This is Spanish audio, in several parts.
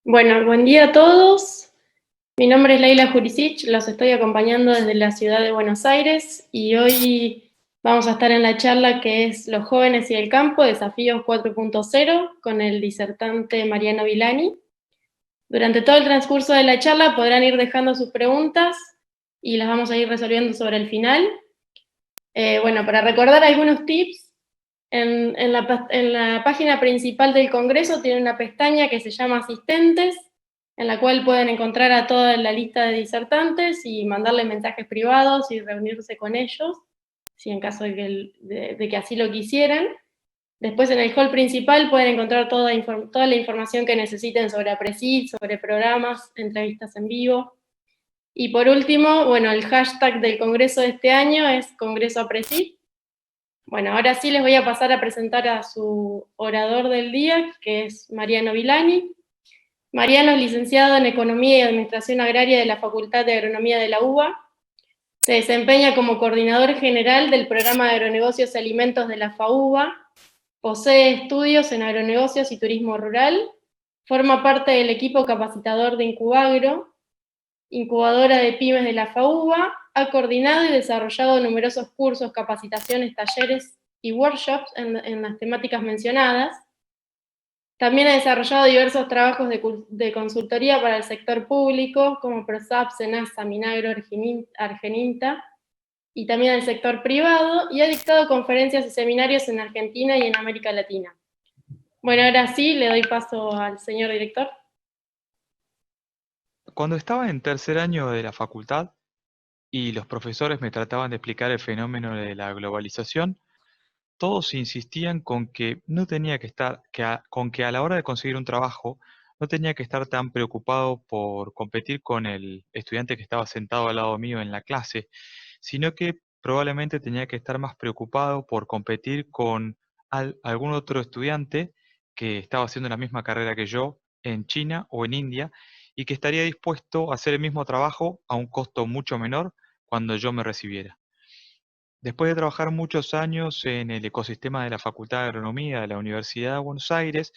Bueno, buen día a todos. Mi nombre es Leila Jurisic, los estoy acompañando desde la ciudad de Buenos Aires y hoy vamos a estar en la charla que es Los jóvenes y el campo, desafíos 4.0, con el disertante Mariano Villani. Durante todo el transcurso de la charla podrán ir dejando sus preguntas y las vamos a ir resolviendo sobre el final. Bueno, para recordar algunos tips, en la página principal del Congreso tiene una pestaña que se llama Asistentes, en la cual pueden encontrar a toda la lista de disertantes y mandarles mensajes privados y reunirse con ellos, si en caso de que así lo quisieran. Después en el hall principal pueden encontrar toda la información que necesiten sobre APRESID, sobre programas, entrevistas en vivo. Y por último, bueno, el hashtag del Congreso de este año es Congreso APRESID. Bueno, ahora sí les voy a pasar a presentar a su orador del día, que es Mariano Villani. Mariano es licenciado en Economía y Administración Agraria de la Facultad de Agronomía de la UBA. Se desempeña como coordinador general del Programa de Agronegocios y Alimentos de la FAUBA. Posee estudios en agronegocios y turismo rural. Forma parte del equipo capacitador de Incubagro, incubadora de pymes de la FAUBA. Ha coordinado y desarrollado numerosos cursos, capacitaciones, talleres y workshops en las temáticas mencionadas. También ha desarrollado diversos trabajos de consultoría para el sector público, como PROSAP, SENASA, Minagro, Argeninta, y también el sector privado, y ha dictado conferencias y seminarios en Argentina y en América Latina. Bueno, ahora sí, le doy paso al señor director. Cuando estaba en tercer año de la facultad y los profesores me trataban de explicar el fenómeno de la globalización, todos insistían con que no tenía que estar, con que a la hora de conseguir un trabajo no tenía que estar tan preocupado por competir con el estudiante que estaba sentado al lado mío en la clase, sino que probablemente tenía que estar más preocupado por competir con algún otro estudiante que estaba haciendo la misma carrera que yo en China o en India y que estaría dispuesto a hacer el mismo trabajo a un costo mucho menor cuando yo me recibiera. Después de trabajar muchos años en el ecosistema de la Facultad de Agronomía de la Universidad de Buenos Aires,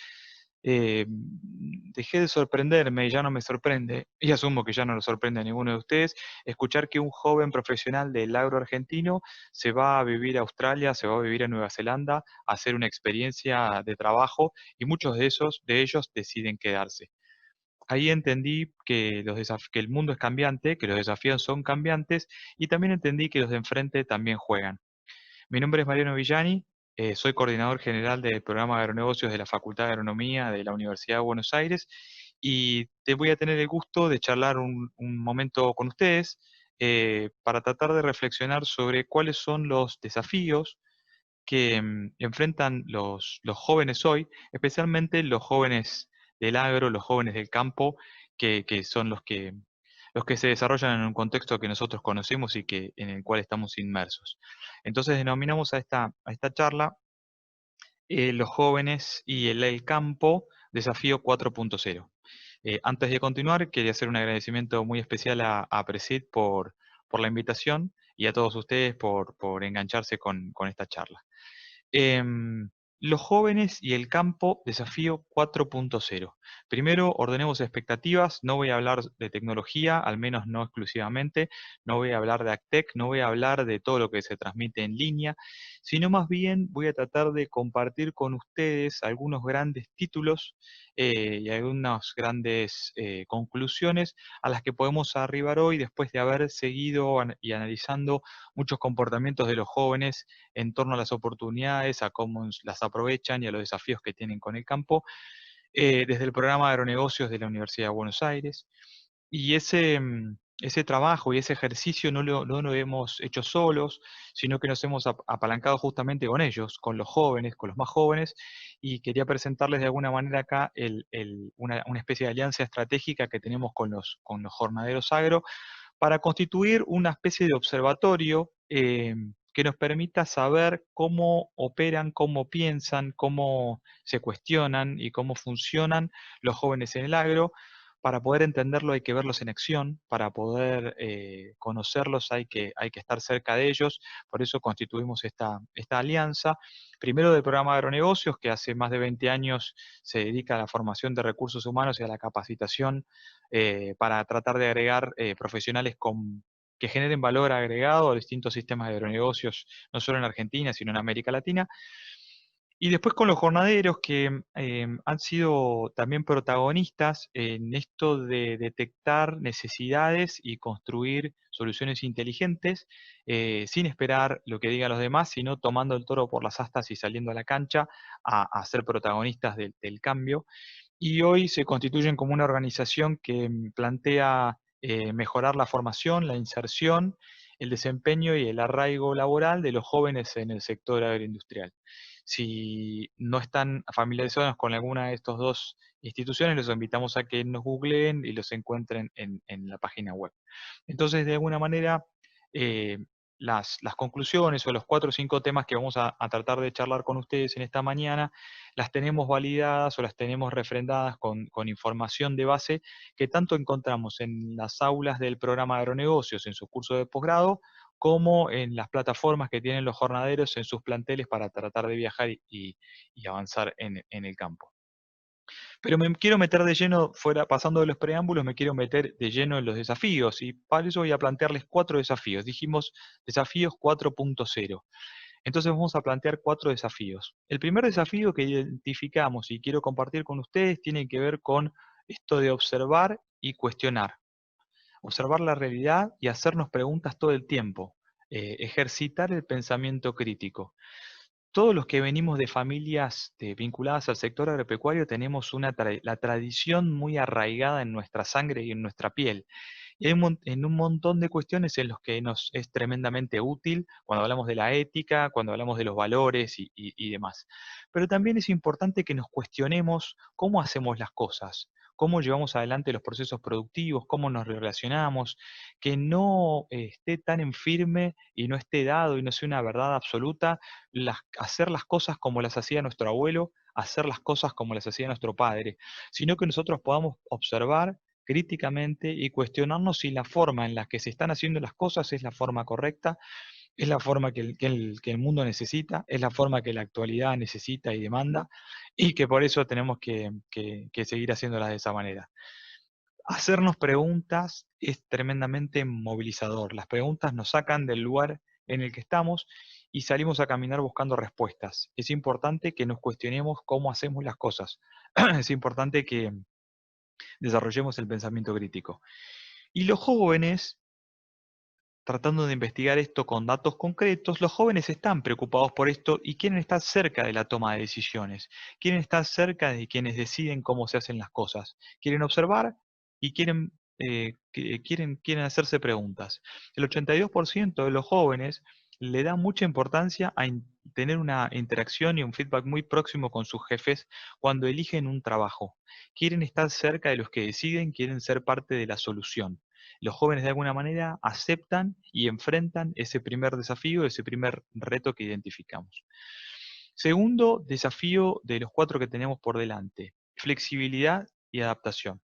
dejé de sorprenderme y ya no me sorprende, y asumo que ya no lo sorprende a ninguno de ustedes, escuchar que un joven profesional del agro argentino se va a vivir a Australia, se va a vivir a Nueva Zelanda, a hacer una experiencia de trabajo, y muchos de ellos deciden quedarse. Ahí entendí que, que el mundo es cambiante, que los desafíos son cambiantes, y también entendí que los de enfrente también juegan. Mi nombre es Mariano Villani, soy coordinador general del programa de agronegocios de la Facultad de Agronomía de la Universidad de Buenos Aires, y te voy a tener el gusto de charlar un momento con ustedes para tratar de reflexionar sobre cuáles son los desafíos que enfrentan los jóvenes hoy, especialmente los jóvenes del agro, los jóvenes del campo, que son los que se desarrollan en un contexto que nosotros conocemos y en el cual estamos inmersos. Entonces denominamos a esta charla los jóvenes y el campo, desafío 4.0. Antes de continuar, quería hacer un agradecimiento muy especial a Presid por la invitación y a todos ustedes por engancharse con esta charla. Em, los jóvenes y el campo, desafío 4.0. Primero, ordenemos expectativas. No voy a hablar de tecnología, al menos no exclusivamente. No voy a hablar de AgTech, no voy a hablar de todo lo que se transmite en línea, sino más bien voy a tratar de compartir con ustedes algunos grandes títulos y algunas grandes conclusiones a las que podemos arribar hoy después de haber seguido y analizando muchos comportamientos de los jóvenes en torno a las oportunidades, a cómo las aprovechan y a los desafíos que tienen con el campo, desde el programa de agronegocios de la Universidad de Buenos Aires. Y ese trabajo y ese ejercicio no lo hemos hecho solos, sino que nos hemos apalancado justamente con ellos, con los jóvenes, con los más jóvenes, y quería presentarles de alguna manera acá una especie de alianza estratégica que tenemos con los jornaderos agro, para constituir una especie de observatorio que nos permita saber cómo operan, cómo piensan, cómo se cuestionan y cómo funcionan los jóvenes en el agro, para poder entenderlo hay que verlos en acción, para poder conocerlos hay que estar cerca de ellos, por eso constituimos esta alianza. Primero del programa de agronegocios, que hace más de 20 años se dedica a la formación de recursos humanos y a la capacitación para tratar de agregar profesionales que generen valor agregado a distintos sistemas de agronegocios, no solo en Argentina, sino en América Latina. Y después con los jornaderos que han sido también protagonistas en esto de detectar necesidades y construir soluciones inteligentes, sin esperar lo que digan los demás, sino tomando el toro por las astas y saliendo a la cancha a ser protagonistas del cambio. Y hoy se constituyen como una organización que plantea mejorar la formación, la inserción, el desempeño y el arraigo laboral de los jóvenes en el sector agroindustrial. Si no están familiarizados con alguna de estas dos instituciones, los invitamos a que nos googleen y los encuentren en la página web. Entonces, de alguna manera, eh, las conclusiones o los 4 o 5 temas que vamos a tratar de charlar con ustedes en esta mañana, las tenemos validadas o las tenemos refrendadas con información de base que tanto encontramos en las aulas del programa de agronegocios en su curso de posgrado, como en las plataformas que tienen los jornaderos en sus planteles para tratar de viajar y avanzar en el campo. Pero me quiero meter de lleno, pasando de los preámbulos, me quiero meter de lleno en los desafíos, y para eso voy a plantearles 4 desafíos. Dijimos desafíos 4.0. Entonces vamos a plantear 4 desafíos. El primer desafío que identificamos y quiero compartir con ustedes tiene que ver con esto de observar y cuestionar. Observar la realidad y hacernos preguntas todo el tiempo. Ejercitar el pensamiento crítico. Todos los que venimos de familias vinculadas al sector agropecuario tenemos la tradición muy arraigada en nuestra sangre y en nuestra piel. Y hay en un montón de cuestiones en los que nos es tremendamente útil cuando hablamos de la ética, cuando hablamos de los valores y demás. Pero también es importante que nos cuestionemos cómo hacemos las cosas, cómo llevamos adelante los procesos productivos, cómo nos relacionamos, que no esté tan en firme y no esté dado y no sea una verdad absoluta hacer las cosas como las hacía nuestro abuelo, hacer las cosas como las hacía nuestro padre, sino que nosotros podamos observar críticamente y cuestionarnos si la forma en la que se están haciendo las cosas es la forma correcta, es la forma que el mundo necesita, es la forma que la actualidad necesita y demanda, y que por eso tenemos que seguir haciéndolas de esa manera. Hacernos preguntas es tremendamente movilizador. Las preguntas nos sacan del lugar en el que estamos y salimos a caminar buscando respuestas. Es importante que nos cuestionemos cómo hacemos las cosas. Es importante que desarrollemos el pensamiento crítico. Y los jóvenes, tratando de investigar esto con datos concretos, los jóvenes están preocupados por esto y quieren estar cerca de la toma de decisiones, quieren estar cerca de quienes deciden cómo se hacen las cosas, quieren observar y quieren hacerse preguntas. El 82% de los jóvenes le da mucha importancia a tener una interacción y un feedback muy próximo con sus jefes cuando eligen un trabajo. Quieren estar cerca de los que deciden, quieren ser parte de la solución. Los jóvenes de alguna manera aceptan y enfrentan ese primer desafío, ese primer reto que identificamos. Segundo desafío de los 4 que tenemos por delante, flexibilidad y adaptación.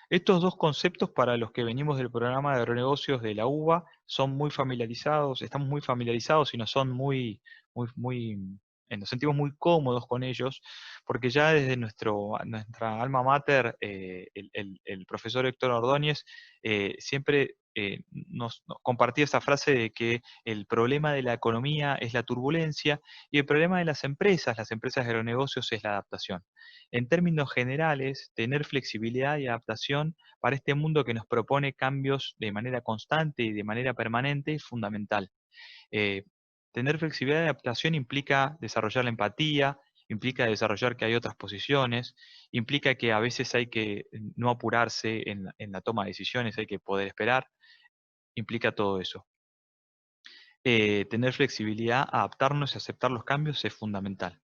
Estos dos conceptos para los que venimos del programa de agronegocios de la UBA son muy familiarizados, estamos muy familiarizados y nos son nos sentimos muy cómodos con ellos, porque ya desde nuestra alma mater, el profesor Héctor Ordóñez siempre nos compartía esa frase de que el problema de la economía es la turbulencia y el problema de las empresas de agronegocios es la adaptación. En términos generales, tener flexibilidad y adaptación para este mundo que nos propone cambios de manera constante y de manera permanente es fundamental. Eh, Tener flexibilidad y adaptación implica desarrollar la empatía, implica desarrollar que hay otras posiciones, implica que a veces hay que no apurarse en la toma de decisiones, hay que poder esperar, implica todo eso. Tener flexibilidad, adaptarnos y aceptar los cambios es fundamental.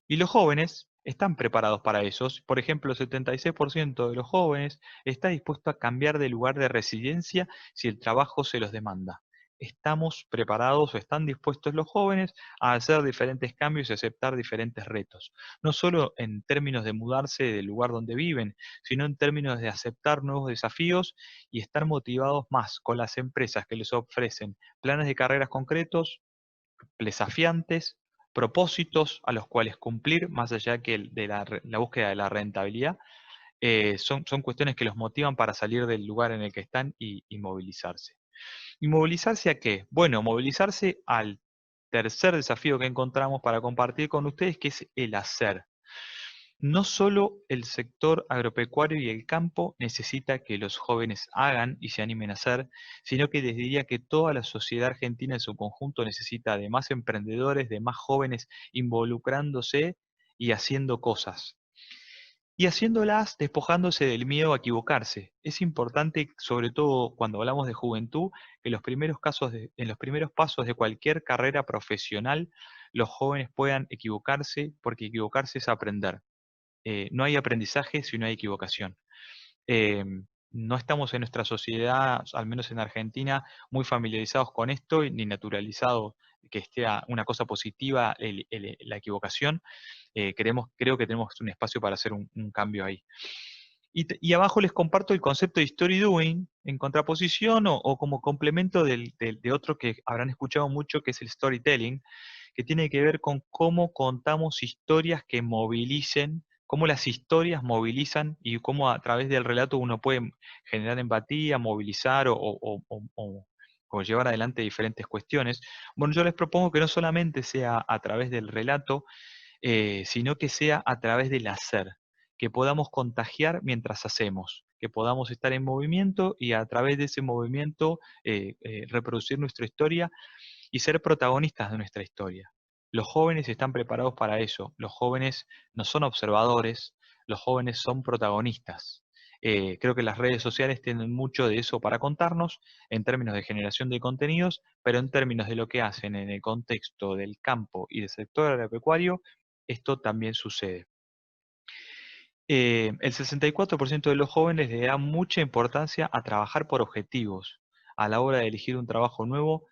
Y los jóvenes están preparados para eso. Por ejemplo, el 76% de los jóvenes está dispuesto a cambiar de lugar de residencia si el trabajo se los demanda. estamos preparados o están dispuestos los jóvenes a hacer diferentes cambios y aceptar diferentes retos. No solo en términos de mudarse del lugar donde viven, sino en términos de aceptar nuevos desafíos y estar motivados más con las empresas que les ofrecen planes de carreras concretos, desafiantes, propósitos a los cuales cumplir, más allá que de la búsqueda de la rentabilidad. Son cuestiones que los motivan para salir del lugar en el que están y movilizarse. ¿Y movilizarse a qué? Bueno, movilizarse al tercer desafío que encontramos para compartir con ustedes, que es el hacer. No solo el sector agropecuario y el campo necesita que los jóvenes hagan y se animen a hacer, sino que les diría que toda la sociedad argentina en su conjunto necesita de más emprendedores, de más jóvenes involucrándose y haciendo cosas. Y haciéndolas despojándose del miedo a equivocarse. Es importante, sobre todo cuando hablamos de juventud, que en los primeros pasos de cualquier carrera profesional, los jóvenes puedan equivocarse, porque equivocarse es aprender. No hay aprendizaje si no hay equivocación. Eh, no estamos en nuestra sociedad, al menos en Argentina, muy familiarizados con esto, ni naturalizados que esté una cosa positiva la equivocación. Creo que tenemos un espacio para hacer un cambio ahí. Y abajo les comparto el concepto de story doing en contraposición o como complemento de otro que habrán escuchado mucho, que es el storytelling, que tiene que ver con cómo contamos historias que movilicen, cómo las historias movilizan y cómo a través del relato uno puede generar empatía, movilizar o llevar adelante diferentes cuestiones. Bueno, yo les propongo que no solamente sea a través del relato, sino que sea a través del hacer, que podamos contagiar mientras hacemos, que podamos estar en movimiento y a través de ese movimiento reproducir nuestra historia y ser protagonistas de nuestra historia. Los jóvenes están preparados para eso, los jóvenes no son observadores, los jóvenes son protagonistas. Creo que las redes sociales tienen mucho de eso para contarnos en términos de generación de contenidos, pero en términos de lo que hacen en el contexto del campo y del sector agropecuario, esto también sucede. El 64% de los jóvenes le da mucha importancia a trabajar por objetivos. A la hora de elegir un trabajo nuevo,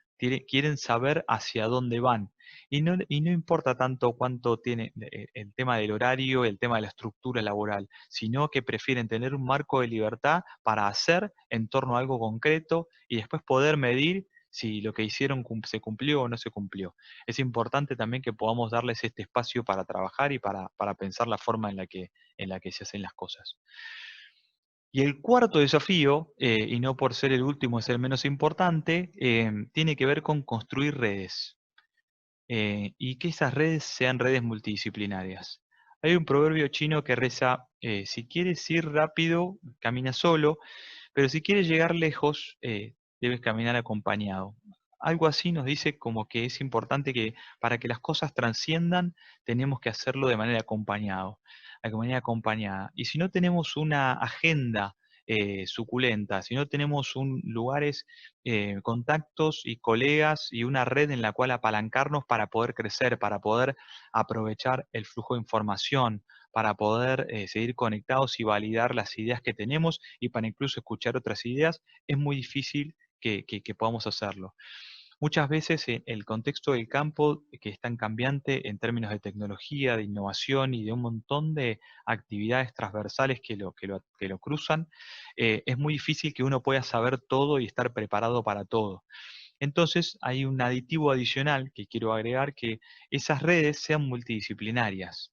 quieren saber hacia dónde van. Y no importa tanto cuánto tiene el tema del horario, el tema de la estructura laboral, sino que prefieren tener un marco de libertad para hacer en torno a algo concreto y después poder medir si lo que hicieron se cumplió o no se cumplió. Es importante también que podamos darles este espacio para trabajar y para pensar la forma en la que se hacen las cosas. Y el cuarto desafío, y no por ser el último es el menos importante, tiene que ver con construir redes, y que esas redes sean redes multidisciplinarias. Hay un proverbio chino que reza, si quieres ir rápido, camina solo, pero si quieres llegar lejos, debes caminar acompañado. Algo así nos dice como que es importante que para que las cosas trasciendan, tenemos que hacerlo de manera acompañada. Y si no tenemos una agenda suculenta, si no tenemos lugares, contactos y colegas y una red en la cual apalancarnos para poder crecer, para poder aprovechar el flujo de información, para poder seguir conectados y validar las ideas que tenemos y para incluso escuchar otras ideas, es muy difícil que podamos hacerlo. Muchas veces el contexto del campo, que es tan cambiante en términos de tecnología, de innovación y de un montón de actividades transversales que lo cruzan, es muy difícil que uno pueda saber todo y estar preparado para todo. Entonces hay un aditivo adicional que quiero agregar, que esas redes sean multidisciplinarias.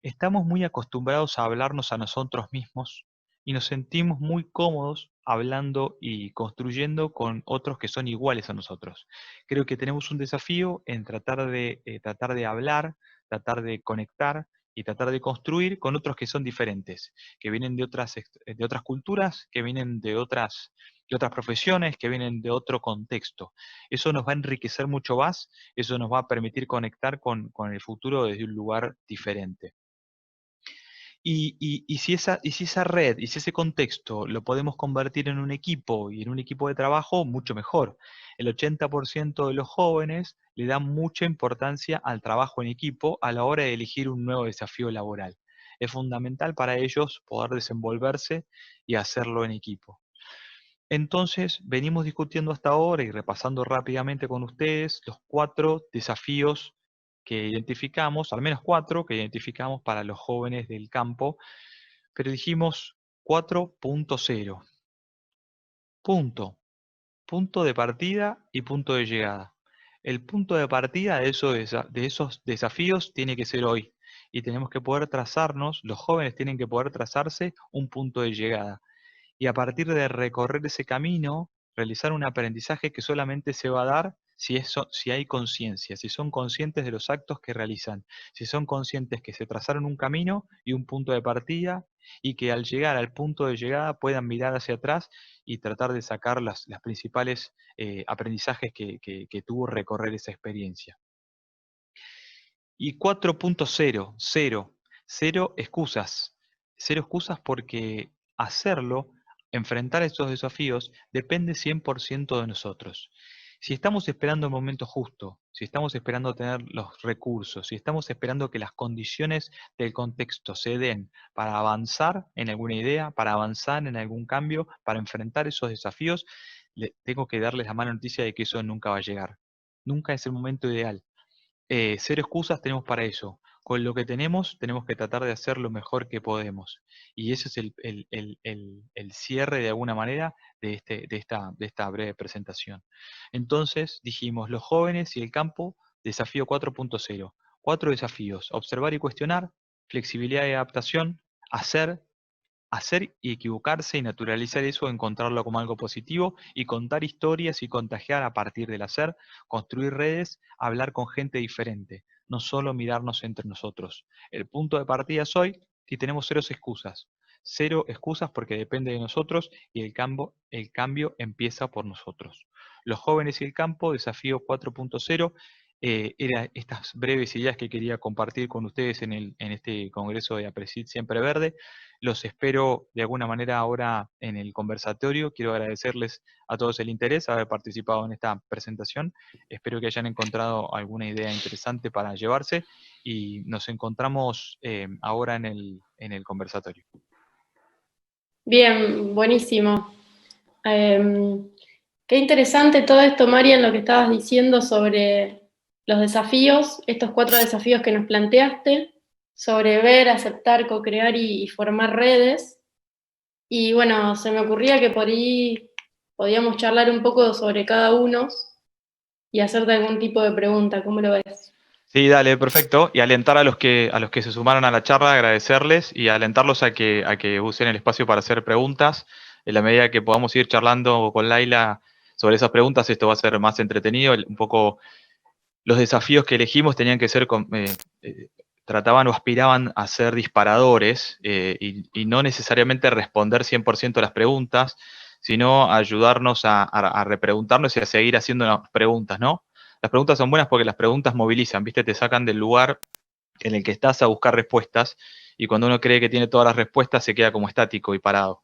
Estamos muy acostumbrados a hablarnos a nosotros mismos y nos sentimos muy cómodos hablando y construyendo con otros que son iguales a nosotros. Creo que tenemos un desafío en tratar de hablar, tratar de conectar y tratar de construir con otros que son diferentes, que vienen de otras culturas, que vienen de otras profesiones, que vienen de otro contexto. Eso nos va a enriquecer mucho más, eso nos va a permitir conectar con el futuro desde un lugar diferente. Y si esa red y si ese contexto lo podemos convertir en un equipo y en un equipo de trabajo, mucho mejor. El 80% de los jóvenes le dan mucha importancia al trabajo en equipo a la hora de elegir un nuevo desafío laboral. Es fundamental para ellos poder desenvolverse y hacerlo en equipo. Entonces, venimos discutiendo hasta ahora y repasando rápidamente con ustedes los 4 desafíos que identificamos, al menos 4 que identificamos para los jóvenes del campo, pero dijimos 4.0. Punto. Punto de partida y punto de llegada. El punto de partida de esos desafíos tiene que ser hoy. Y tenemos que poder trazarnos, los jóvenes tienen que poder trazarse un punto de llegada. Y a partir de recorrer ese camino, realizar un aprendizaje que solamente se va a dar si hay conciencia, si son conscientes de los actos que realizan, si son conscientes que se trazaron un camino y un punto de partida, y que al llegar al punto de llegada puedan mirar hacia atrás y tratar de sacar las principales aprendizajes que tuvo recorrer esa experiencia. Y 4.0, cero excusas. Cero excusas porque hacerlo, enfrentar esos desafíos, depende 100% de nosotros. Si estamos esperando el momento justo, si estamos esperando tener los recursos, si estamos esperando que las condiciones del contexto se den para avanzar en alguna idea, para avanzar en algún cambio, para enfrentar esos desafíos, tengo que darles la mala noticia de que eso nunca va a llegar. Nunca es el momento ideal. Cero excusas tenemos para eso. Con lo que tenemos que tratar de hacer lo mejor que podemos. Y ese es el cierre de alguna manera de esta breve presentación. Entonces dijimos, los jóvenes y el campo, desafío 4.0. 4 desafíos: observar y cuestionar, flexibilidad y adaptación, hacer y equivocarse y naturalizar eso, encontrarlo como algo positivo y contar historias y contagiar a partir del hacer, construir redes, hablar con gente diferente, no solo mirarnos entre nosotros. El punto de partida es hoy y tenemos cero excusas. Cero excusas porque depende de nosotros y el cambio empieza por nosotros. Los jóvenes y el campo, desafío 4.0. Eran estas breves ideas que quería compartir con ustedes en este congreso de APRESID Siempre Verde. Los espero de alguna manera ahora en el conversatorio. Quiero agradecerles a todos el interés, haber participado en esta presentación. Espero que hayan encontrado alguna idea interesante para llevarse y nos encontramos ahora en el conversatorio. Bien, buenísimo. Qué interesante todo esto, Marian, lo que estabas diciendo sobre los desafíos, estos 4 desafíos que nos planteaste, sobre ver, aceptar, co-crear y formar redes. Y bueno, se me ocurría que por ahí podíamos charlar un poco sobre cada uno y hacerte algún tipo de pregunta. ¿Cómo lo ves? Sí, dale, perfecto. Y alentar a los que se sumaron a la charla, agradecerles y alentarlos a que usen el espacio para hacer preguntas. En la medida que podamos ir charlando con Laila sobre esas preguntas, esto va a ser más entretenido. Un poco los desafíos que elegimos tenían que ser, trataban o aspiraban a ser disparadores y no necesariamente responder 100% a las preguntas, sino ayudarnos a repreguntarnos y a seguir haciendo preguntas, ¿no? Las preguntas son buenas porque las preguntas movilizan, ¿viste? Te sacan del lugar en el que estás a buscar respuestas y cuando uno cree que tiene todas las respuestas se queda como estático y parado.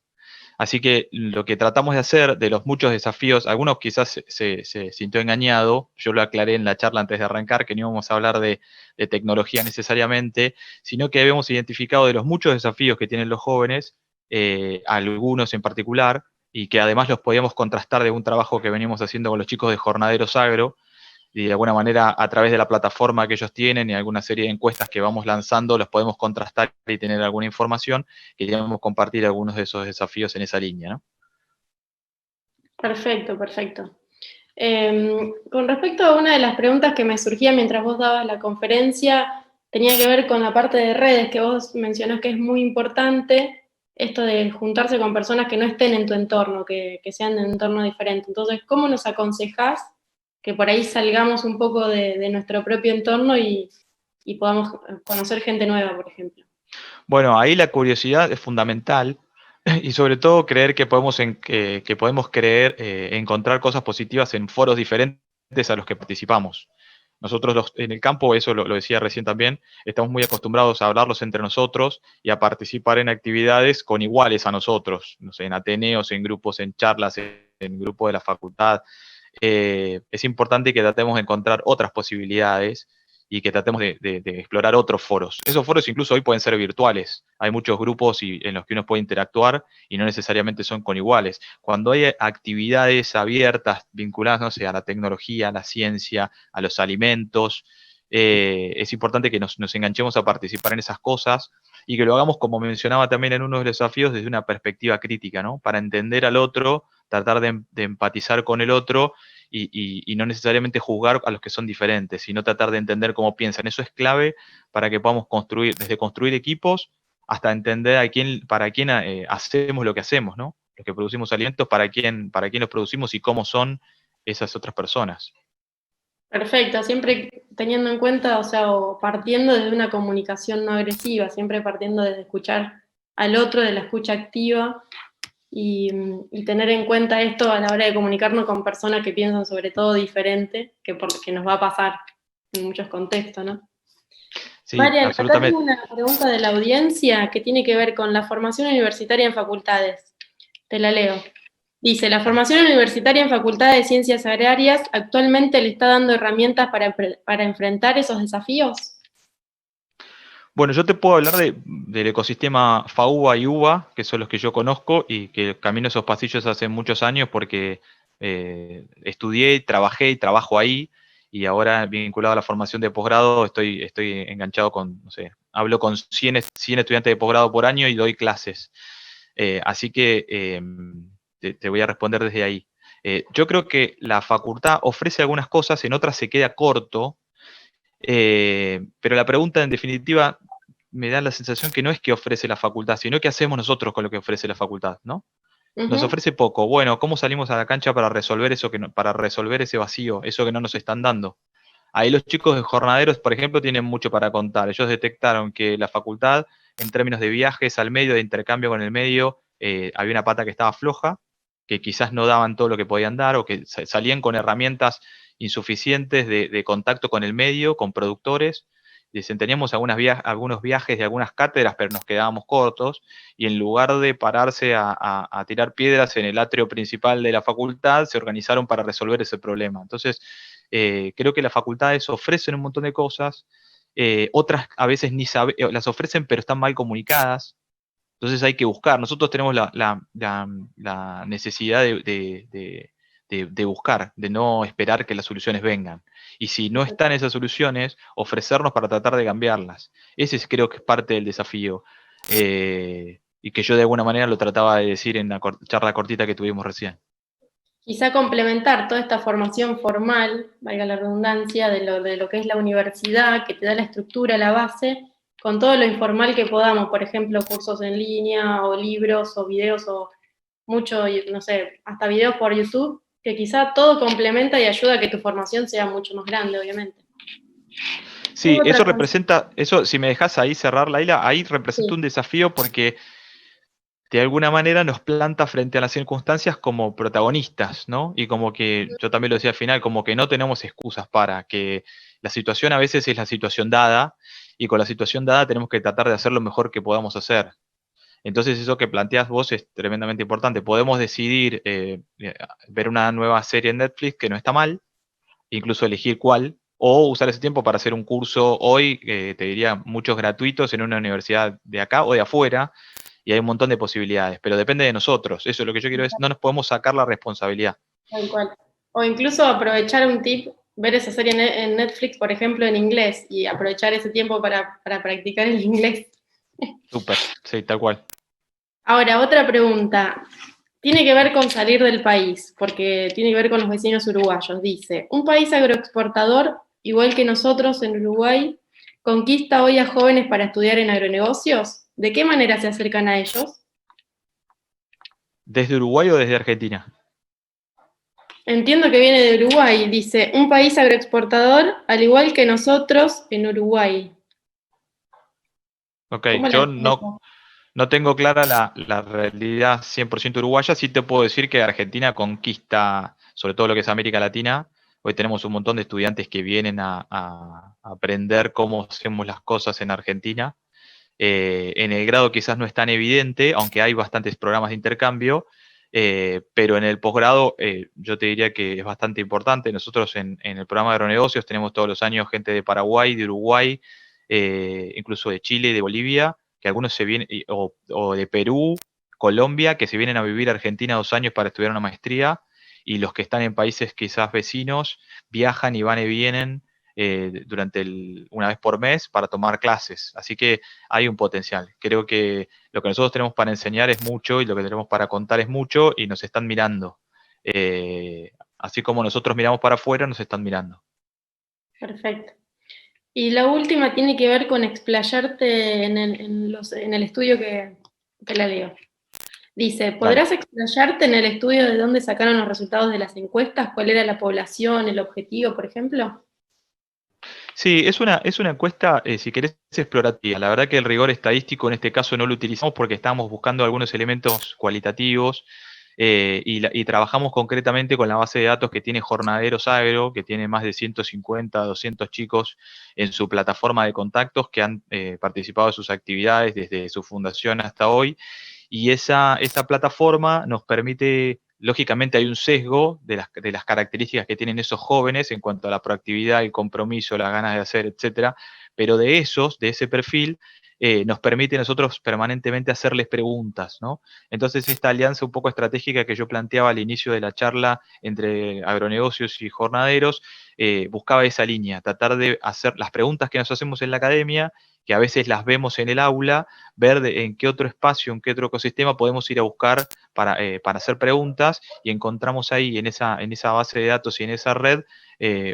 Así que lo que tratamos de hacer de los muchos desafíos, algunos quizás se sintió engañado, yo lo aclaré en la charla antes de arrancar, que no íbamos a hablar de tecnología necesariamente, sino que habíamos identificado de los muchos desafíos que tienen los jóvenes, algunos en particular, y que además los podíamos contrastar de un trabajo que venimos haciendo con los chicos de Jornaderos Agro, y de alguna manera a través de la plataforma que ellos tienen y alguna serie de encuestas que vamos lanzando, los podemos contrastar y tener alguna información. Queríamos compartir algunos de esos desafíos en esa línea, ¿no? Perfecto, perfecto. Con respecto a una de las preguntas que me surgía mientras vos dabas la conferencia, tenía que ver con la parte de redes que vos mencionás que es muy importante, esto de juntarse con personas que no estén en tu entorno, que sean de un entorno diferente. Entonces, ¿cómo nos aconsejás que por ahí salgamos un poco de nuestro propio entorno y podamos conocer gente nueva, por ejemplo? Bueno, ahí la curiosidad es fundamental y sobre todo creer que podemos, que podemos creer, encontrar cosas positivas en foros diferentes a los que participamos. Nosotros en el campo, eso lo decía recién también, estamos muy acostumbrados a hablarlos entre nosotros y a participar en actividades con iguales a nosotros, no sé, en ateneos, en grupos, en charlas, en grupos de la facultad. Es importante que tratemos de encontrar otras posibilidades y que tratemos de explorar otros foros. Esos foros incluso hoy pueden ser virtuales. Hay muchos grupos en los que uno puede interactuar y no necesariamente son con iguales. Cuando hay actividades abiertas vinculadas, no sé, a la tecnología, a la ciencia, a los alimentos, es importante que nos enganchemos a participar en esas cosas y que lo hagamos, como mencionaba también en uno de los desafíos, desde una perspectiva crítica, ¿no? Para entender al otro, tratar de empatizar con el otro y no necesariamente juzgar a los que son diferentes, sino tratar de entender cómo piensan. Eso es clave para que podamos construir, desde construir equipos hasta entender para quién hacemos lo que hacemos, ¿no? Los que producimos alimentos, para quién los producimos y cómo son esas otras personas. Perfecto, siempre teniendo en cuenta, o sea, o partiendo desde una comunicación no agresiva, siempre partiendo desde escuchar al otro, de la escucha activa y tener en cuenta esto a la hora de comunicarnos con personas que piensan sobre todo diferente, porque nos va a pasar en muchos contextos, ¿no? Sí, Marian, acá tengo absolutamente. una pregunta de la audiencia que tiene que ver con la formación universitaria en facultades. Te la leo. Dice, la formación universitaria en Facultad de Ciencias Agrarias actualmente le está dando herramientas para enfrentar esos desafíos. Bueno, yo te puedo hablar del ecosistema FAUBA y UBA, que son los que yo conozco y que camino esos pasillos hace muchos años porque estudié, trabajé y trabajo ahí, y ahora vinculado a la formación de posgrado estoy enganchado con, no sé, hablo con 100 estudiantes de posgrado por año y doy clases. Así que te voy a responder desde ahí. Yo creo que la facultad ofrece algunas cosas, en otras se queda corto, pero la pregunta en definitiva me da la sensación que no es que ofrece la facultad, sino que hacemos nosotros con lo que ofrece la facultad, ¿no? Nos Ujú. ofrece poco. Bueno, ¿cómo salimos a la cancha para resolver eso para resolver ese vacío, eso que no nos están dando? Ahí los chicos de jornaderos, por ejemplo, tienen mucho para contar. Ellos detectaron que la facultad, en términos de viajes al medio, de intercambio con el medio, había una pata que estaba floja, que quizás no daban todo lo que podían dar, o que salían con herramientas insuficientes de contacto con el medio, con productores. Dicen, teníamos algunos viajes de algunas cátedras, pero nos quedábamos cortos, y en lugar de pararse a tirar piedras en el atrio principal de la facultad, se organizaron para resolver ese problema. Entonces, creo que las facultades ofrecen un montón de cosas, otras a veces las ofrecen pero están mal comunicadas, entonces hay que buscar. Nosotros tenemos la necesidad de buscar, de no esperar que las soluciones vengan. Y si no están esas soluciones, ofrecernos para tratar de cambiarlas. Creo que es parte del desafío. Y que yo de alguna manera lo trataba de decir en la charla cortita que tuvimos recién. Quizá complementar toda esta formación formal, valga la redundancia, de lo que es la universidad, que te da la estructura, la base, con todo lo informal que podamos, por ejemplo, cursos en línea, o libros, o videos, o mucho, no sé, hasta videos por YouTube, que quizá todo complementa y ayuda a que tu formación sea mucho más grande, obviamente. Sí, Tengo eso otra consulta. representa, si me dejas ahí cerrar, Laila, ahí representa Sí. un desafío porque de alguna manera nos planta frente a las circunstancias como protagonistas, ¿no? Y como que, yo también lo decía al final, como que no tenemos excusas para que la situación a veces es la situación dada, y con la situación dada tenemos que tratar de hacer lo mejor que podamos hacer. Entonces eso que planteas vos es tremendamente importante. Podemos decidir ver una nueva serie en Netflix que no está mal, incluso elegir cuál, o usar ese tiempo para hacer un curso hoy, te diría muchos gratuitos en una universidad de acá o de afuera, y hay un montón de posibilidades, pero depende de nosotros. Eso es lo que yo quiero es, no nos podemos sacar la responsabilidad. Tal cual. O incluso aprovechar un tip, ver esa serie en Netflix, por ejemplo, en inglés, y aprovechar ese tiempo para practicar el inglés. Súper, sí, tal cual. Ahora, otra pregunta. Tiene que ver con salir del país, porque tiene que ver con los vecinos uruguayos. Dice, un país agroexportador, igual que nosotros en Uruguay, conquista hoy a jóvenes para estudiar en agronegocios. ¿De qué manera se acercan a ellos? ¿Desde Uruguay o desde Argentina? Entiendo que viene de Uruguay. Dice, un país agroexportador, al igual que nosotros en Uruguay. Ok, ¿Cómo la yo ves eso? no tengo clara la realidad 100% uruguaya, sí te puedo decir que Argentina conquista, sobre todo lo que es América Latina. Hoy tenemos un montón de estudiantes que vienen a aprender cómo hacemos las cosas en Argentina. En el grado quizás no es tan evidente, aunque hay bastantes programas de intercambio. pero en el posgrado yo te diría que es bastante importante. Nosotros en el programa de agronegocios tenemos todos los años gente de Paraguay, de Uruguay, incluso de Chile y de Bolivia, que algunos se vienen, o de Perú, Colombia, que se vienen a vivir a Argentina 2 años para estudiar una maestría, y los que están en países quizás vecinos viajan y van y vienen una vez por mes para tomar clases. Así que hay un potencial. Creo que lo que nosotros tenemos para enseñar es mucho y lo que tenemos para contar es mucho y nos están mirando. Así como nosotros miramos para afuera, nos están mirando. Perfecto. Y la última tiene que ver con explayarte en el estudio que te la leo. Dice, Dale. ¿podrás explayarte en el estudio de dónde sacaron los resultados de las encuestas? ¿Cuál era la población, el objetivo, por ejemplo? Sí, es una encuesta, si querés, explorativa. La verdad que el rigor estadístico en este caso no lo utilizamos porque estábamos buscando algunos elementos cualitativos y trabajamos concretamente con la base de datos que tiene Jornaderos Agro, que tiene más de 150, 200 chicos en su plataforma de contactos que han participado de sus actividades desde su fundación hasta hoy. Y esa plataforma nos permite, lógicamente hay un sesgo de las características que tienen esos jóvenes en cuanto a la proactividad, el compromiso, las ganas de hacer, etcétera, pero de ese perfil, nos permite a nosotros permanentemente hacerles preguntas, ¿no? Entonces, esta alianza un poco estratégica que yo planteaba al inicio de la charla entre agronegocios y jornaderos, buscaba esa línea, tratar de hacer las preguntas que nos hacemos en la academia, que a veces las vemos en el aula, ver en qué otro espacio, en qué otro ecosistema podemos ir a buscar para hacer preguntas, y encontramos ahí en esa base de datos y en esa red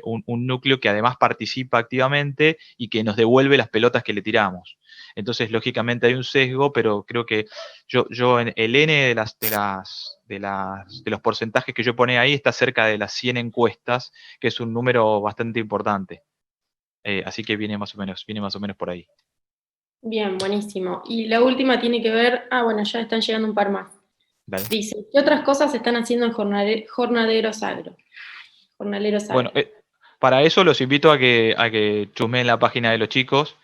un núcleo que además participa activamente y que nos devuelve las pelotas que le tiramos. Entonces, lógicamente hay un sesgo, pero creo que yo en el N de los porcentajes que yo pone ahí está cerca de las 100 encuestas, que es un número bastante importante. Así que viene más o menos por ahí. Bien, buenísimo. Y la última tiene que ver, bueno, ya están llegando un par más. Dale. Dice, ¿qué otras cosas están haciendo en Jornaderos Agro? Jornaleros Bueno, Agro. para eso los invito a que chusmeen la página de los chicos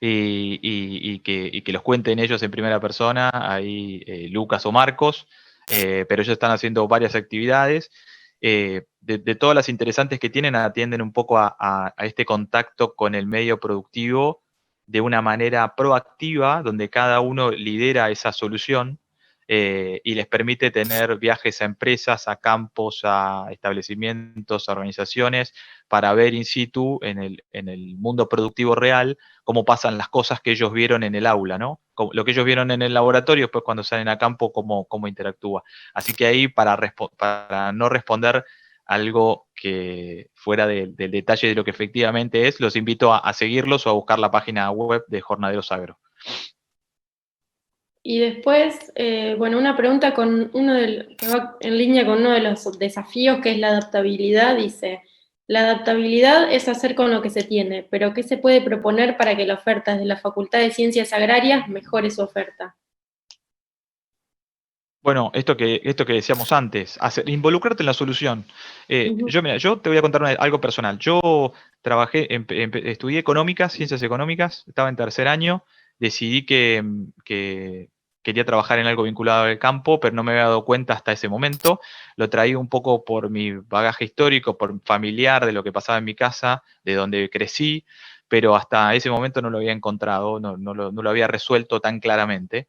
y que los cuenten ellos en primera persona, ahí Lucas o Marcos, pero ellos están haciendo varias actividades. De todas las interesantes que tienen, atienden un poco a este contacto con el medio productivo de una manera proactiva, donde cada uno lidera esa solución. Y les permite tener viajes a empresas, a campos, a establecimientos, a organizaciones, para ver in situ en el mundo productivo real cómo pasan las cosas que ellos vieron en el aula, ¿no? Lo que ellos vieron en el laboratorio, después cuando salen a campo, cómo interactúa. Así que ahí, para no responder algo que fuera del detalle de lo que efectivamente es, los invito a seguirlos o a buscar la página web de Jornaderos Agro. Y después, bueno, una pregunta que va en línea con uno de los desafíos, que es la adaptabilidad. Dice, la adaptabilidad es hacer con lo que se tiene, pero ¿qué se puede proponer para que la oferta de la Facultad de Ciencias Agrarias mejore su oferta? Bueno, esto que decíamos antes, involucrarte en la solución. Ujú. Mira, yo te voy a contar algo personal. Yo estudié económicas, ciencias económicas, estaba en tercer año, decidí que quería trabajar en algo vinculado al campo, pero no me había dado cuenta hasta ese momento. Lo traí un poco por mi bagaje histórico, por familiar, de lo que pasaba en mi casa, de donde crecí, pero hasta ese momento no lo había encontrado, no lo había resuelto tan claramente.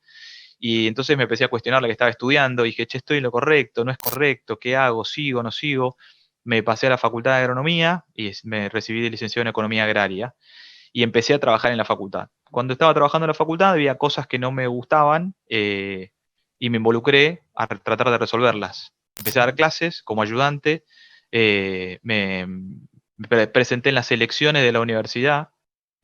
Y entonces me empecé a cuestionar lo que estaba estudiando, y dije, che, estoy en lo correcto, no es correcto, ¿qué hago? ¿Sigo, no sigo? Me pasé a la Facultad de Agronomía y me recibí de licenciado en Economía Agraria y empecé a trabajar en la facultad. Cuando estaba trabajando en la facultad había cosas que no me gustaban y me involucré a tratar de resolverlas. Empecé a dar clases como ayudante, me presenté en las elecciones de la universidad,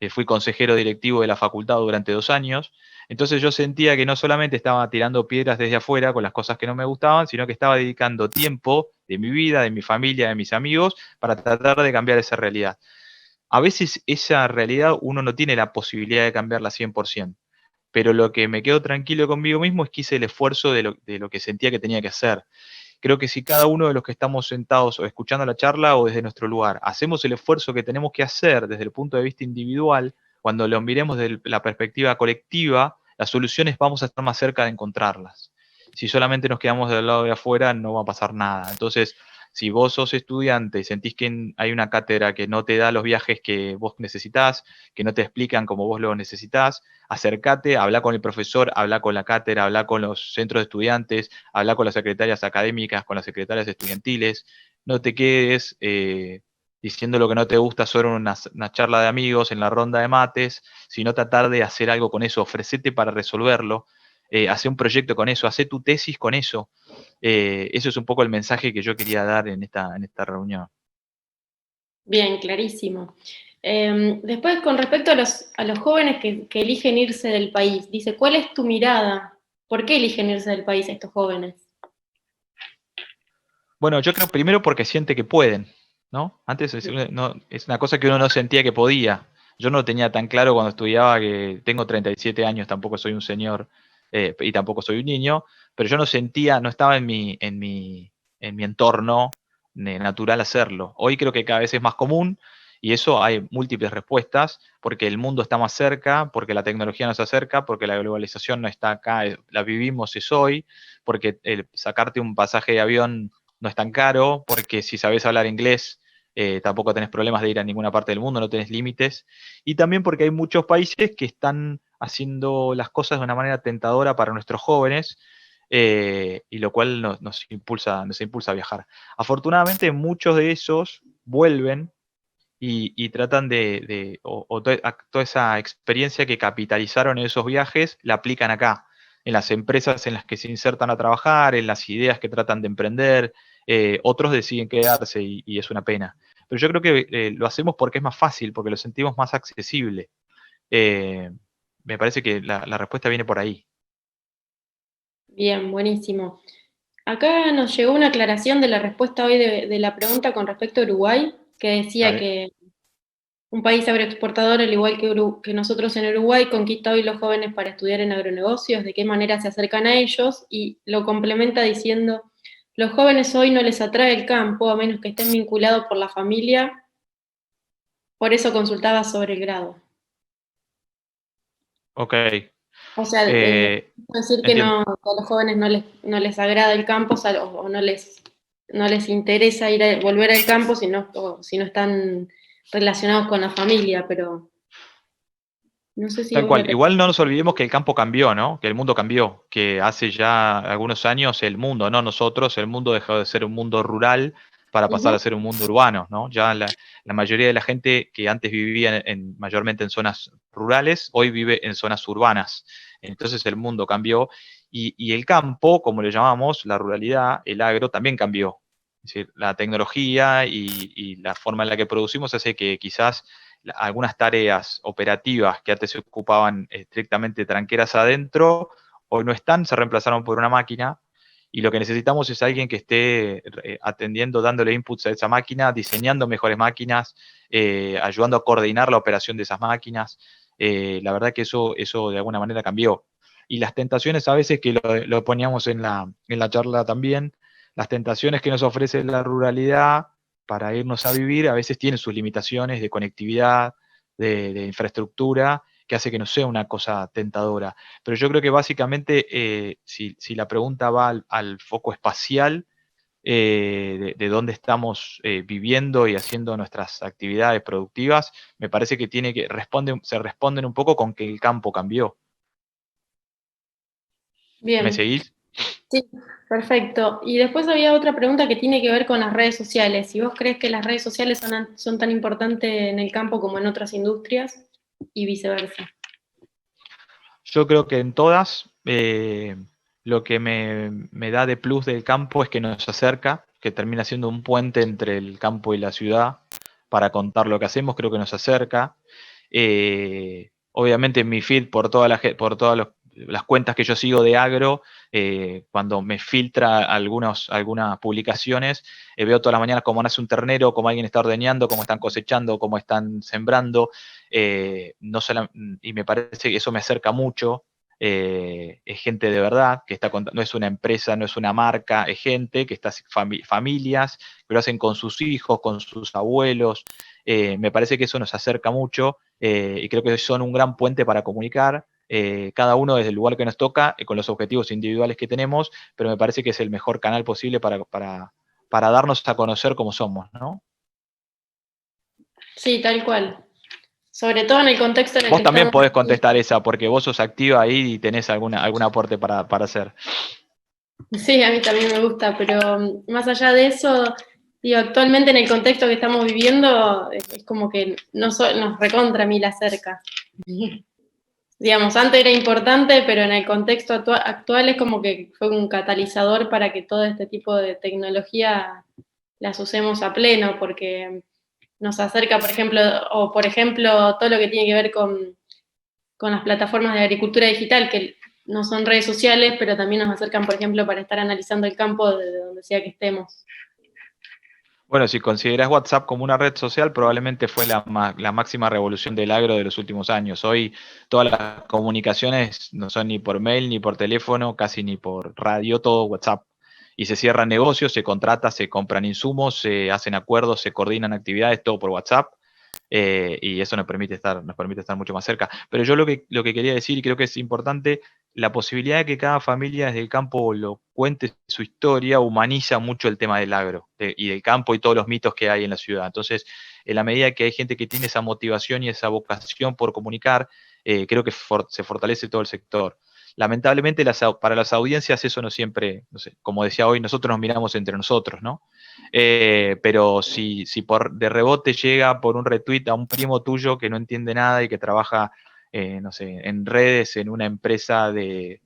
fui consejero directivo de la facultad durante 2 años. Entonces yo sentía que no solamente estaba tirando piedras desde afuera con las cosas que no me gustaban, sino que estaba dedicando tiempo de mi vida, de mi familia, de mis amigos, para tratar de cambiar esa realidad. A veces esa realidad uno no tiene la posibilidad de cambiarla 100%, pero lo que me quedo tranquilo conmigo mismo es que hice el esfuerzo de lo que sentía que tenía que hacer. Creo que si cada uno de los que estamos sentados o escuchando la charla o desde nuestro lugar hacemos el esfuerzo que tenemos que hacer desde el punto de vista individual, cuando lo miremos desde la perspectiva colectiva, las soluciones vamos a estar más cerca de encontrarlas. si solamente nos quedamos del lado de afuera, no va a pasar nada. Entonces, si vos sos estudiante y sentís que hay una cátedra que no te da los viajes que vos necesitas, que no te explican como vos lo necesitas, acércate, habla con el profesor, habla con la cátedra, habla con los centros de estudiantes, habla con las secretarias académicas, con las secretarias estudiantiles. No te quedes diciendo lo que no te gusta solo en una charla de amigos, en la ronda de mates, sino tratar de hacer algo con eso, ofrecete para resolverlo, hacer un proyecto con eso, hacer tu tesis con eso. Eso es un poco el mensaje que yo quería dar en esta reunión. Bien, clarísimo. Después, con respecto a los jóvenes que eligen irse del país, dice, ¿cuál es tu mirada? ¿Por qué eligen irse del país estos jóvenes? Bueno, yo creo primero porque siente que pueden, ¿no? Antes es una cosa que uno no sentía que podía. Yo no lo tenía tan claro cuando estudiaba, que tengo 37 años, tampoco soy un señor y tampoco soy un niño, pero yo no sentía, no estaba en mi entorno natural hacerlo. Hoy creo que cada vez es más común y eso hay múltiples respuestas, porque el mundo está más cerca, porque la tecnología nos acerca, porque la globalización no está acá, la vivimos, es hoy, porque sacarte un pasaje de avión no es tan caro, porque si sabes hablar inglés, tampoco tenés problemas de ir a ninguna parte del mundo, no tenés límites. Y también porque hay muchos países que están haciendo las cosas de una manera tentadora para nuestros jóvenes, y lo cual nos impulsa a viajar. Afortunadamente, muchos de esos vuelven y tratan toda esa experiencia que capitalizaron en esos viajes, la aplican acá, en las empresas en las que se insertan a trabajar, en las ideas que tratan de emprender. Otros deciden quedarse y es una pena. Pero yo creo que lo hacemos porque es más fácil, porque lo sentimos más accesible. Eh, Me parece que la respuesta viene por ahí. Bien, buenísimo. Acá nos llegó una aclaración de la respuesta hoy de la pregunta con respecto a Uruguay, que decía Dale. que un país agroexportador, al igual que nosotros en Uruguay, conquista hoy los jóvenes para estudiar en agronegocios, de qué manera se acercan a ellos, y lo complementa diciendo, los jóvenes hoy no les atrae el campo, a menos que estén vinculados por la familia, por eso consultaba sobre el grado. Ok. O sea, decir que, Entiendo. que a los jóvenes no les agrada el campo, o, sea, o no les interesa volver al campo si no están relacionados con la familia, pero no sé si Tal vos me... cual. Igual no nos olvidemos que el campo cambió, ¿no? Que el mundo cambió, que hace ya algunos años el mundo, no nosotros, el mundo dejó de ser un mundo rural para pasar a Ujú. ser un mundo urbano, ¿no? Ya la mayoría de la gente que antes vivía mayormente en zonas rurales, hoy vive en zonas urbanas. Entonces el mundo cambió y el campo, como le llamamos, la ruralidad, el agro, también cambió. Es decir, la tecnología y la forma en la que producimos hace que quizás algunas tareas operativas que antes se ocupaban estrictamente tranqueras adentro, hoy no están, se reemplazaron por una máquina, y lo que necesitamos es alguien que esté atendiendo, dándole inputs a esa máquina, diseñando mejores máquinas, ayudando a coordinar la operación de esas máquinas. La verdad que eso de alguna manera cambió. Y las tentaciones a veces, que lo poníamos en la charla también, las tentaciones que nos ofrece la ruralidad para irnos a vivir, a veces tiene sus limitaciones de conectividad, de infraestructura, que hace que no sea una cosa tentadora. Pero yo creo que básicamente, si la pregunta va al foco espacial, de dónde estamos viviendo y haciendo nuestras actividades productivas, me parece que se responden un poco con que el campo cambió. ¿Me Bien, seguís? sí, perfecto. Y después había otra pregunta que tiene que ver con las redes sociales. Si vos crees que las redes sociales son tan importantes en el campo como en otras industrias y viceversa. Yo creo que en todas, lo que me da de plus del campo es que nos acerca, que termina siendo un puente entre el campo y la ciudad para contar lo que hacemos, creo que nos acerca. Obviamente en mi feed, por todas las cuentas que yo sigo de agro, cuando me filtra algunas publicaciones, veo todas las mañanas cómo nace un ternero, cómo alguien está ordeñando, cómo están cosechando, cómo están sembrando, no solo, y me parece que eso me acerca mucho. Es gente de verdad, que está no es una empresa, no es una marca, es gente que está, familias, que lo hacen con sus hijos, con sus abuelos. Me parece que eso nos acerca mucho, y creo que son un gran puente para comunicar. cada uno desde el lugar que nos toca, con los objetivos individuales que tenemos, pero me parece que es el mejor canal posible para darnos a conocer como somos, ¿no? Sí, tal cual. Sobre todo en el contexto en el Vos que también estamos. podés contestar esa, porque vos sos activa ahí y tenés algún aporte para hacer. Sí, a mí también me gusta, pero más allá de eso, digo, actualmente en el contexto que estamos viviendo, es como que nos recontra mil acerca. Digamos, antes era importante, pero en el contexto actual es como que fue un catalizador para que todo este tipo de tecnología las usemos a pleno, porque nos acerca, por ejemplo, todo lo que tiene que ver con las plataformas de agricultura digital, que no son redes sociales, pero también nos acercan, por ejemplo, para estar analizando el campo desde donde sea que estemos. Bueno, si considerás WhatsApp como una red social, probablemente fue la máxima revolución del agro de los últimos años. Hoy todas las comunicaciones no son ni por mail, ni por teléfono, casi ni por radio, todo WhatsApp. Y se cierran negocios, se contrata, se compran insumos, se hacen acuerdos, se coordinan actividades, todo por WhatsApp. Y eso nos permite estar mucho más cerca. Pero yo lo que quería decir, y creo que es importante, la posibilidad de que cada familia desde el campo lo cuente su historia humaniza mucho el tema del agro y del campo y todos los mitos que hay en la ciudad. Entonces, en la medida que hay gente que tiene esa motivación y esa vocación por comunicar, creo que se fortalece todo el sector. Lamentablemente para las audiencias eso no siempre, no sé, como decía hoy, nosotros nos miramos entre nosotros, ¿no? Pero si por de rebote llega por un retweet a un primo tuyo que no entiende nada y que trabaja, no sé, en redes en una empresa de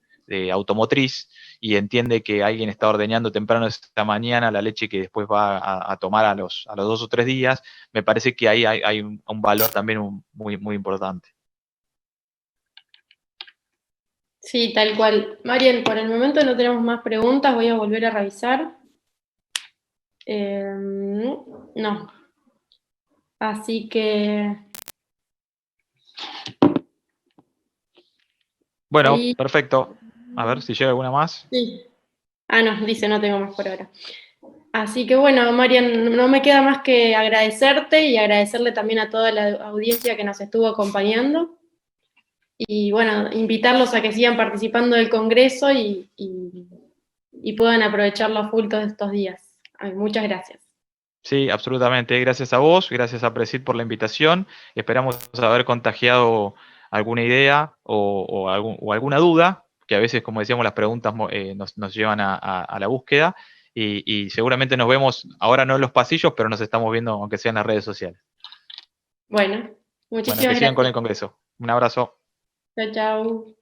automotriz y entiende que alguien está ordeñando temprano esta mañana la leche que después va a tomar a los 2 o 3 días, me parece que ahí hay un valor también muy, muy importante. Sí, tal cual. Marian, por el momento no tenemos más preguntas, voy a volver a revisar. No. Así que Bueno, ahí perfecto. A ver si llega alguna más. sí. Ah, no, dice no tengo más por ahora. Así que bueno, Marian, no me queda más que agradecerte y agradecerle también a toda la audiencia que nos estuvo acompañando. Y bueno, invitarlos a que sigan participando del Congreso y puedan aprovecharlo a full todos estos días. Ay, muchas gracias. Sí, absolutamente. Gracias a vos, gracias a Presid por la invitación. Esperamos haber contagiado alguna idea o alguna duda, que a veces, como decíamos, las preguntas nos llevan a la búsqueda. Y seguramente nos vemos, ahora no en los pasillos, pero nos estamos viendo, aunque sea en las redes sociales. Bueno, Bueno, que muchísimas sigan con gracias. el Congreso. Un abrazo. Chao, chao.